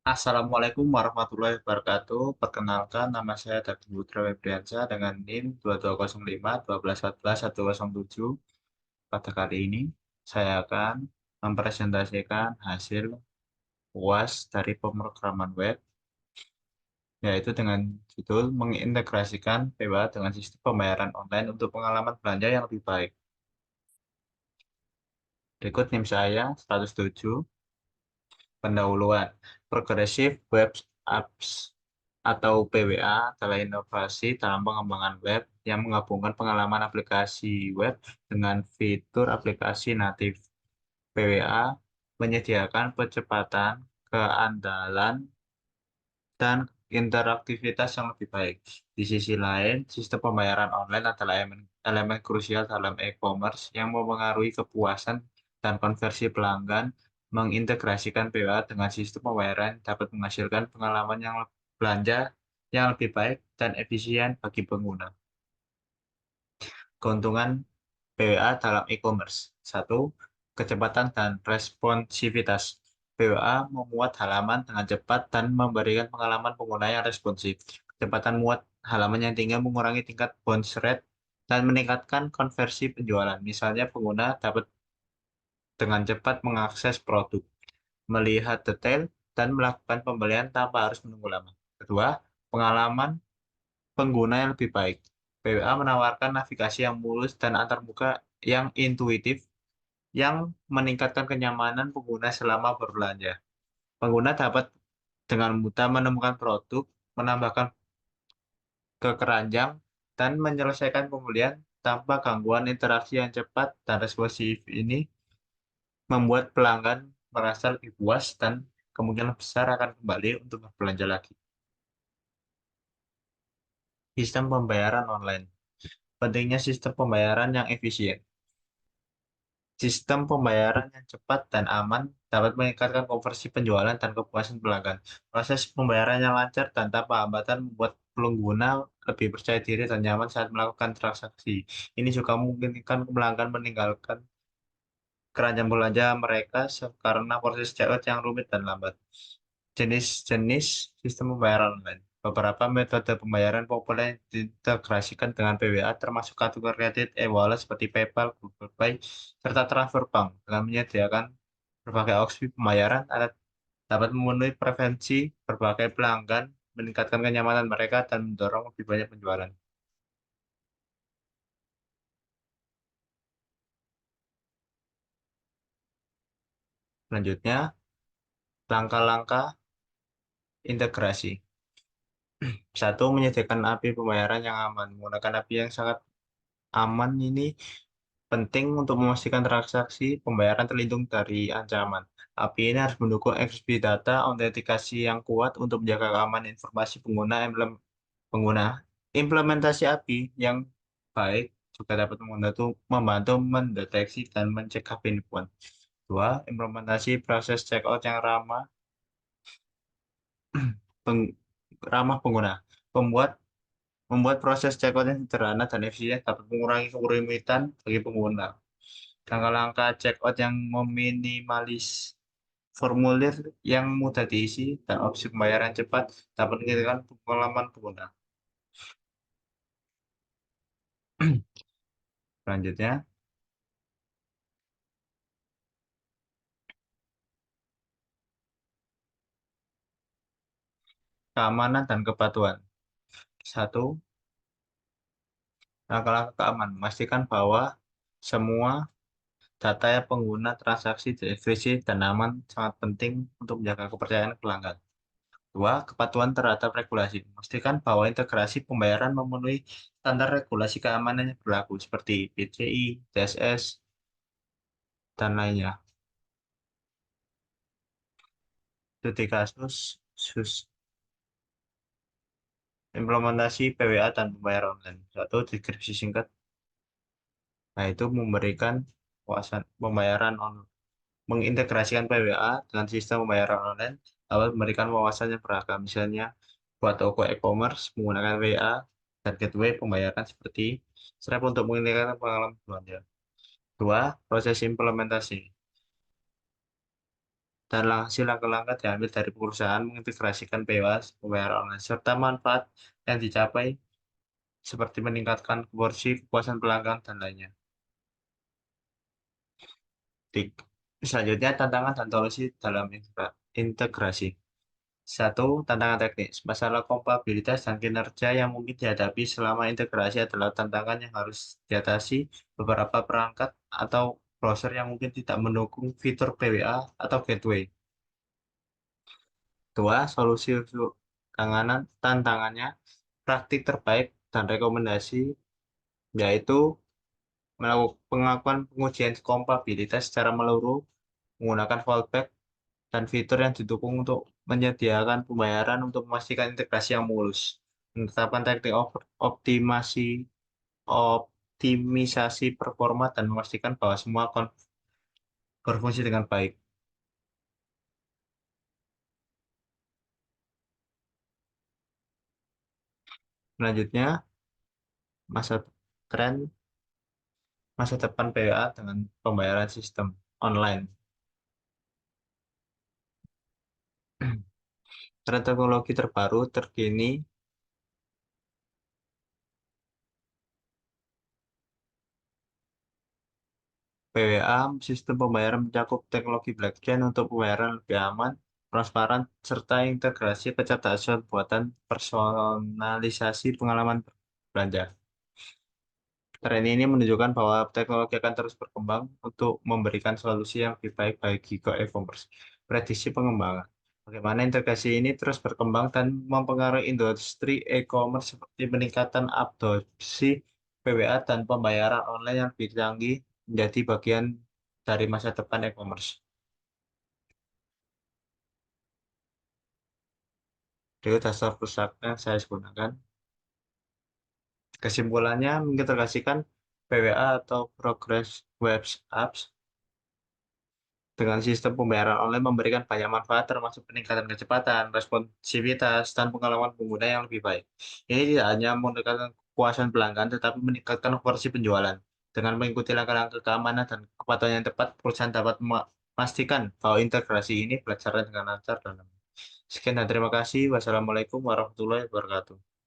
Assalamualaikum warahmatullahi wabarakatuh. Perkenalkan, nama saya David Putra Febriansyah dengan NIM 2205 1214 107. Pada kali ini, saya akan mempresentasikan hasil UAS dari pemrograman web, yaitu dengan judul mengintegrasikan PWA dengan sistem pembayaran online untuk pengalaman belanja yang lebih baik. Berikut NIM saya 107. Pendahuluan, Progressive Web Apps atau PWA adalah inovasi dalam pengembangan web yang menggabungkan pengalaman aplikasi web dengan fitur aplikasi natif. PWA menyediakan percepatan, keandalan, dan interaktivitas yang lebih baik. Di sisi lain, sistem pembayaran online adalah elemen krusial dalam e-commerce yang mempengaruhi kepuasan dan konversi pelanggan. Mengintegrasikan PWA dengan sistem pembayaran dapat menghasilkan pengalaman yang belanja yang lebih baik dan efisien bagi pengguna. Keuntungan PWA dalam e-commerce. Satu, kecepatan dan responsivitas. PWA memuat halaman dengan cepat dan memberikan pengalaman pengguna yang responsif. Kecepatan muat halaman yang tinggi mengurangi tingkat bounce rate dan meningkatkan konversi penjualan. Misalnya, pengguna dapat dengan cepat mengakses produk, melihat detail, dan melakukan pembelian tanpa harus menunggu lama. Kedua, pengalaman pengguna yang lebih baik. PWA menawarkan navigasi yang mulus dan antarmuka yang intuitif yang meningkatkan kenyamanan pengguna selama berbelanja. Pengguna dapat dengan mudah menemukan produk, menambahkan ke keranjang, dan menyelesaikan pembelian tanpa gangguan. Interaksi yang cepat dan responsif ini membuat pelanggan merasa lebih puas dan kemungkinan besar akan kembali untuk berbelanja lagi. Sistem pembayaran online. Pentingnya sistem pembayaran yang efisien. Sistem pembayaran yang cepat dan aman dapat meningkatkan konversi penjualan dan kepuasan pelanggan. Proses pembayaran yang lancar dan tanpa hambatan membuat pengguna lebih percaya diri dan nyaman saat melakukan transaksi. Ini juga memungkinkan pelanggan meninggalkan keranjang belanja mereka karena proses checkout yang rumit dan lambat. Jenis-jenis sistem pembayaran online. Beberapa metode pembayaran populer yang diintegrasikan dengan PWA termasuk kartu kredit, e-wallet seperti PayPal, Google Pay, serta transfer bank. Dengan menyediakan berbagai opsi pembayaran, Anda dapat memenuhi preferensi berbagai pelanggan, meningkatkan kenyamanan mereka, dan mendorong lebih banyak penjualan. Selanjutnya, langkah-langkah integrasi. Satu, menyediakan API pembayaran yang aman. Menggunakan API yang sangat aman ini penting untuk memastikan transaksi pembayaran terlindung dari ancaman. API ini harus mendukung encrypsi data, autentikasi yang kuat untuk menjaga keamanan informasi pengguna. Pengguna. Implementasi API yang baik juga dapat membantu mendeteksi dan mencegah penipuan. Dua, implementasi proses checkout yang peng- ramah pengguna. Pembuat Membuat proses checkout yang sederhana dan efisien dapat mengurangi kerumitan bagi pengguna. Langkah-langkah checkout yang meminimalis formulir yang mudah diisi dan opsi pembayaran cepat dapat meningkatkan pengalaman pengguna. Selanjutnya, keamanan dan kepatuhan. Satu, langkah-langkah keamanan. Memastikan bahwa semua data yang pengguna transaksi dienkripsi dan aman sangat penting untuk menjaga kepercayaan pelanggan. Dua, kepatuhan terhadap regulasi. Memastikan bahwa integrasi pembayaran memenuhi standar regulasi keamanan yang berlaku seperti PCI, DSS, dan lainnya. Studi kasus, sus, implementasi PWA dan pembayaran online. Satu, deskripsi singkat, nah itu memberikan kuasaan pembayaran online. Mengintegrasikan PWA dengan sistem pembayaran online dapat memberikan wawasan yang beragam. Misalnya, buat toko e-commerce menggunakan WA dan gateway pembayaran seperti Stripe untuk meningkatkan pengalaman belanja. Dua, proses implementasi. dan hasil langkah-langkah diambil dari perusahaan mengintegrasikan POA pembayaran online serta manfaat yang dicapai seperti meningkatkan konversi, kepuasan pelanggan, dan lainnya. Selanjutnya, tantangan dan solusi dalam integrasi. Satu, tantangan teknis. Masalah kompatibilitas dan kinerja yang mungkin dihadapi selama integrasi adalah tantangan yang harus diatasi beberapa perangkat atau browser yang mungkin tidak mendukung fitur PWA atau gateway. Dua, solusi untuk tantangannya, praktik terbaik dan rekomendasi, yaitu melakukan pengakuan pengujian kompatibilitas secara menyeluruh, menggunakan fallback, dan fitur yang didukung untuk menyediakan pembayaran untuk memastikan integrasi yang mulus. Menetapkan teknik optimisasi performa dan memastikan bahwa semua berfungsi dengan baik. Selanjutnya, masa tren masa depan PWA dengan pembayaran sistem online. Tren teknologi terbaru terkini PWA sistem pembayaran mencakup teknologi blockchain untuk pembayaran lebih aman, transparan, serta integrasi kecerdasan buatan personalisasi pengalaman belanja. Tren ini menunjukkan bahwa teknologi akan terus berkembang untuk memberikan solusi yang lebih baik bagi e-commerce. Prediksi pengembangan. Bagaimana integrasi ini terus berkembang dan mempengaruhi industri e-commerce seperti peningkatan adopsi PWA dan pembayaran online yang lebih canggih menjadi bagian dari masa depan e-commerce. Itu dasar pusat yang saya gunakan. Kesimpulannya, mengintegrasikan PWA atau Progress Web Apps dengan sistem pembayaran online memberikan banyak manfaat termasuk peningkatan kecepatan, responsivitas, dan pengalaman pengguna yang lebih baik. Ini tidak hanya meningkatkan kepuasan pelanggan, tetapi meningkatkan versi penjualan. Dengan mengikuti langkah-langkah keamanan dan kepatuhan yang tepat, perusahaan dapat memastikan bahwa integrasi ini berjalan dengan lancar dan aman. Sekian dan terima kasih. Wassalamualaikum warahmatullahi wabarakatuh.